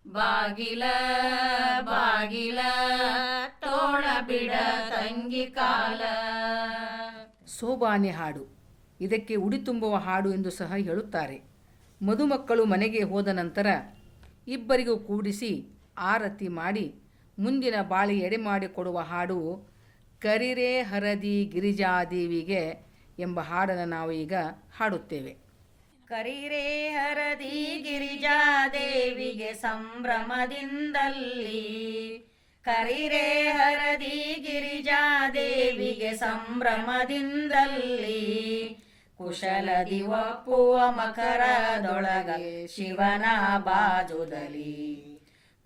ಬಾಗಿಲ ಬಾಗಿಲ ತೋಳ ಬಿಡ ತಂಗಿ ಕಾಲ. ಸೋಬಾನೆ ಹಾಡು, ಇದಕ್ಕೆ ಉಡಿ ತುಂಬುವ ಹಾಡು ಎಂದು ಸಹ ಹೇಳುತ್ತಾರೆ. ಮದುಮಕ್ಕಳು ಮನೆಗೆ ಹೋದ ನಂತರ ಇಬ್ಬರಿಗೂ ಕೂಡಿಸಿ ಆರತಿ ಮಾಡಿ ಮುಂದಿನ ಬಾಳಿ ಎಡೆಮಾಡಿಕೊಡುವ ಹಾಡು ಕರಿರೆ ಹರದಿ ಗಿರಿಜಾದೇವಿಗೆ ಎಂಬ ಹಾಡನ್ನು ನಾವು ಈಗ ಹಾಡುತ್ತೇವೆ. ಕರಿರೆ ಹರದಿ ಗಿರಿಜಾದೇವಿಗೆ ಸಂಭ್ರಮದಿಂದಲ್ಲಿ, ಕರಿರೆ ಹರದಿ ಗಿರಿಜಾದೇವಿಗೆ ಸಂಭ್ರಮದಿಂದಲ್ಲಿ, ಕುಶಲದಿ ಒಪ್ಪುವ ಮಕರದೊಳಗ ಶಿವನ ಬಾಜುದಲಿ,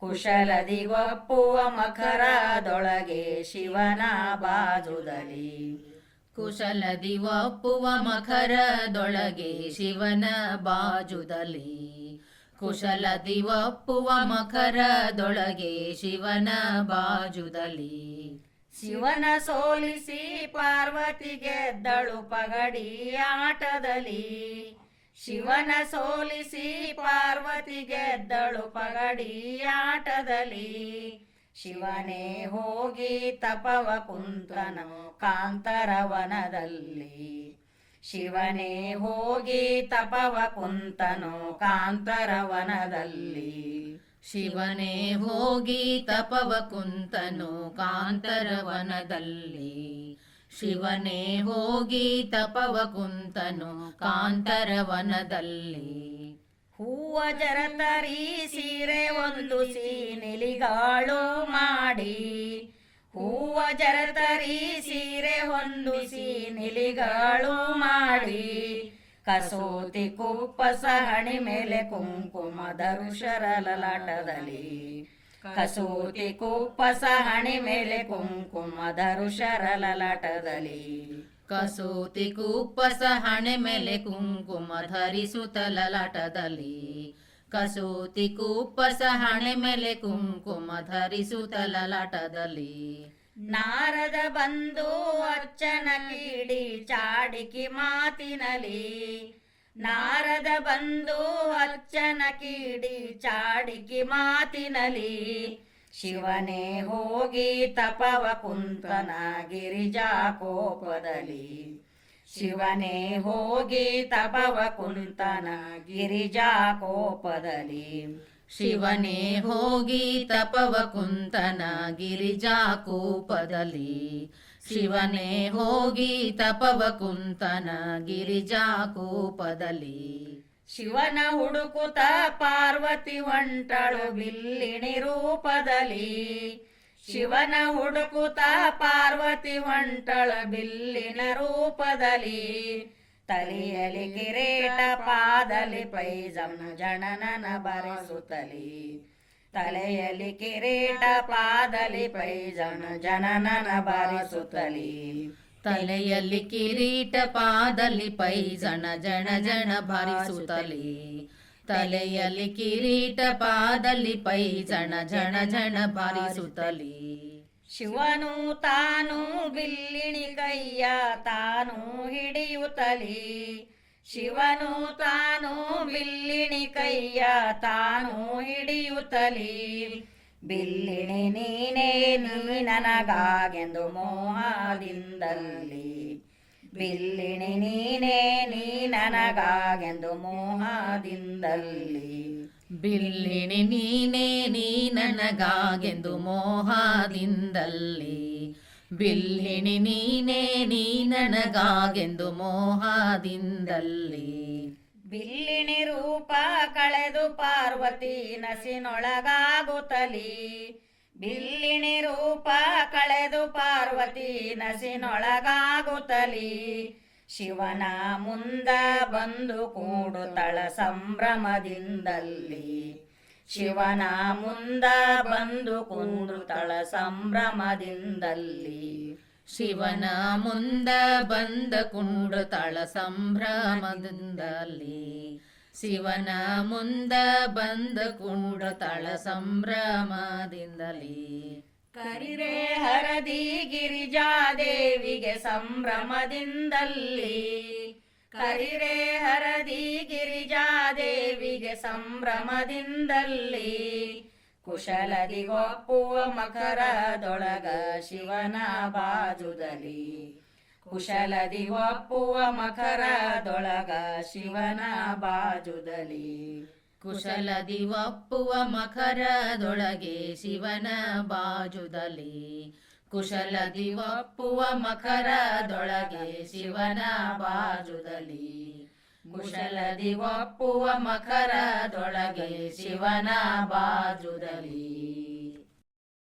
ಕುಶಲದಿ ಒಪ್ಪುವ ಮಕರದೊಳಗೆ ಶಿವನ ಬಾಜುದಲಿ, ಕುಶಲದಿ ಒಪ್ಪುವ ಮಕರದೊಳಗೆ ಶಿವನ ಬಾಜುದಲಿ, ಕುಶಲದಿ ಒಪ್ಪುವ ಮಕರದೊಳಗೆ ಶಿವನ ಬಾಜುದಲಿ. ಶಿವನ ಸೋಲಿಸಿ ಪಾರ್ವತಿ ಗೆದ್ದಳು ಪಗಡಿ ಆಟದಲ್ಲಿ, ಶಿವನ ಸೋಲಿಸಿ ಪಾರ್ವತಿ ಗೆದ್ದಳು ಪಗಡಿ ಆಟದಲ್ಲಿ, ಶಿವನೇ ಹೋಗಿ ತಪವ ಕುಂತನು ಕಾಂತರವನದಲ್ಲಿ, ಶಿವನೇ ಹೋಗಿ ತಪವ ಕುಂತನು ಕಾಂತರವನದಲ್ಲಿ, ಶಿವನೇ ಹೋಗಿ ತಪವ ಕುಂತನು ಕಾಂತರವನದಲ್ಲಿ, ಶಿವನೇ ಹೋಗಿ ತಪವ ಕುಂತನು ಕಾಂತರವನದಲ್ಲಿ. ಹೂವ ಜರತರಿ ಸೀರೆ ಒಂದು ಸೀನಿಲಿಗಾಳು ಮಾಡಿ, ಹೂವ ಜರತರಿ ಸೀರೆ ಒಂದು ಸೀನಿಲಿಗಾಳು ಮಾಡಿ, ಕಸೂತಿ ಕುಪ್ಪಸ ಹಣಿ ಮೇಲೆ ಕುಂಕುಮದರು ಶರಲಲಾಟದಲ್ಲಿ, ಕಸೂತಿ ಕುಪ್ಪಸ ಹಣಿ ಮೇಲೆ ಕುಂಕುಮದರು ಶರಲಲಾಟದಲ್ಲಿ, ಕಸೂತಿ ಕುಪ್ಪಸ ಹಣೆ ಮೇಲೆ ಕುಂಕುಮ ಧರಿಸುತ್ತಲಲಾಟದಲ್ಲಿ, ಕಸೂತಿ ಕುಪ್ಪಸ ಹಣೆ ಮೇಲೆ ಕುಂಕುಮ ಧರಿಸುತ್ತಲಲಾಟದಲ್ಲಿ. ನಾರದ ಬಂದು ಅರ್ಚನ ಕೀಡಿ ಚಾಡಿಕಿ ಮಾತಿನಲಿ, ನಾರದ ಬಂದು ಅರ್ಚನ ಕೀಡಿ ಚಾಡಿಕಿ ಮಾತಿನಲಿ, ಶಿವನೇ ಹೋಗಿ ತಪವ ಕುಂತನ ಗಿರಿಜಾ ಕೋಪದಲ್ಲಿ, ಶಿವನೇ ಹೋಗಿ ತಪವ ಕುಂತನ ಗಿರಿಜಾ ಕೋಪದಲ್ಲಿ, ಶಿವನೇ ಹೋಗಿ ತಪವ ಕುಂತನ ಗಿರಿಜಾ ಕೂಪದಲ್ಲಿ, ಶಿವನೇ ಹೋಗಿ ತಪವ ಕುಂತನ ಗಿರಿಜಾ ಕೂಪದಲ್ಲಿ. ಶಿವನ ಹುಡುಕುತ ಪಾರ್ವತಿ ಹೊಂಟಳು ಬಿಲ್ಲಿಣಿ ರೂಪದಲ್ಲಿ, ಶಿವನ ಹುಡುಕುತ ಪಾರ್ವತಿ ಹೊಂಟಳ ಬಿಲ್ಲಿನ ರೂಪದಲ್ಲಿ, ತಲೆಯಲ್ಲಿ ಕಿರೀಟ ಪಾದಲಿ ಪೈಜಾಮ ಜನನನ ಬರೆಸುತ್ತಲಿ, ತಲೆಯಲ್ಲಿ ಕಿರೀಟ ಪಾದಲಿ ಪೈಜಾಮ ಜನನನ ಬರೆಸುತ್ತಲಿ, ತಲೆಯಲ್ಲಿ ಕಿರೀಟ ಪಾದಲ್ಲಿ ಪೈಜನ ಜನ ಜನ ಬಾರಿಸುತ್ತಲಿ, ತಲೆಯಲ್ಲಿ ಕಿರೀಟ ಪಾದಲ್ಲಿ ಪೈಜನ ಜನ ಜನ ಬಾರಿಸುತ್ತಲಿ. ಶಿವನು ತಾನು ಬಿಲ್ಲಿಣಿ ಕೈಯ ತಾನು ಹಿಡಿಯುತ್ತಲಿ, ಶಿವನು ತಾನು ಬಿಲ್ಲಿಣಿ ಕೈಯ ತಾನು ಹಿಡಿಯುತ್ತಲಿ, ಬಿಲ್ಲಿಣಿ ನೀನೇ ನೀ ನನಗಾಗೆಂದು ಮೋಹದಿಂದಲ್ಲಿ, ಬಿಲ್ಲಿಣಿ ನೀನೇ ನೀ ನನಗಾಗೆಂದು ಮೋಹದಿಂದಲ್ಲಿ, ಬಿಲ್ಲಿಣಿ ನೀನೇ ನೀ ನನಗಾಗೆಂದು ಮೋಹದಿಂದಲ್ಲಿ, ಬಿಲ್ಲಿಣಿ ನೀನೇ ನೀ ನನಗಾಗೆಂದು ಮೋಹದಿಂದಲ್ಲಿ. ಬಿಲ್ಲಿಣಿ ರೂಪ ಕಳೆದು ಪಾರ್ವತಿ ನಸಿನೊಳಗಾಗುತ್ತಲಿ, ಬಿಲ್ಲಿಣಿ ರೂಪ ಕಳೆದು ಪಾರ್ವತಿ ನಸಿನೊಳಗಾಗುತ್ತಲಿ, ಶಿವನ ಮುಂದ ಬಂದು ಕೂಡುತ್ತಳ ಸಂಭ್ರಮದಿಂದಲ್ಲಿ, ಶಿವನ ಮುಂದ ಬಂದು ಕೂಡುತ್ತಳ ಸಂಭ್ರಮದಿಂದಲ್ಲಿ, ಶಿವನ ಮುಂದ ಬಂದ ಕುಂಡುತ್ತಳ ಸಂಭ್ರಮದಿಂದಲ್ಲಿ, ಶಿವನ ಮುಂದ ಬಂದ ಕುಂಡುತ್ತಳ ಸಂಭ್ರಮದಿಂದಲಿ. ಕರಿರೆ ಹರದಿ ಗಿರಿಜಾದೇವಿಗೆ ಸಂಭ್ರಮದಿಂದಲ್ಲಿ, ಕರಿರೆ ಹರದಿ ಗಿರಿಜಾದೇವಿಗೆ ಸಂಭ್ರಮದಿಂದಲ್ಲಿ ಕುಶಲದಿಗೊಪ್ಪುವ ಮಕರದೊಳಗ ಶಿವನ ಬಾಜುದಲ್ಲಿ ಕುಶಲದಿಗೊಪ್ಪುವ ಮಕರದೊಳಗ ಶಿವನ ಬಾಜುದಲ್ಲಿ ಕುಶಲದಿ ಒಪ್ಪುವ ಮಕರದೊಳಗೆ ಶಿವನ ಬಾಜುದಲ್ಲಿ ಕುಶಲದಿ ಒಪ್ಪುವ ಮಕರದೊಳಗೆ ಶಿವನ ಬಾಜುದಲ್ಲಿ ಕುಶಲದಿ ಒಪ್ಪುವ ಮಕರದೊಳಗೆ ಶಿವನ ಬಾಜುದಲ್ಲಿ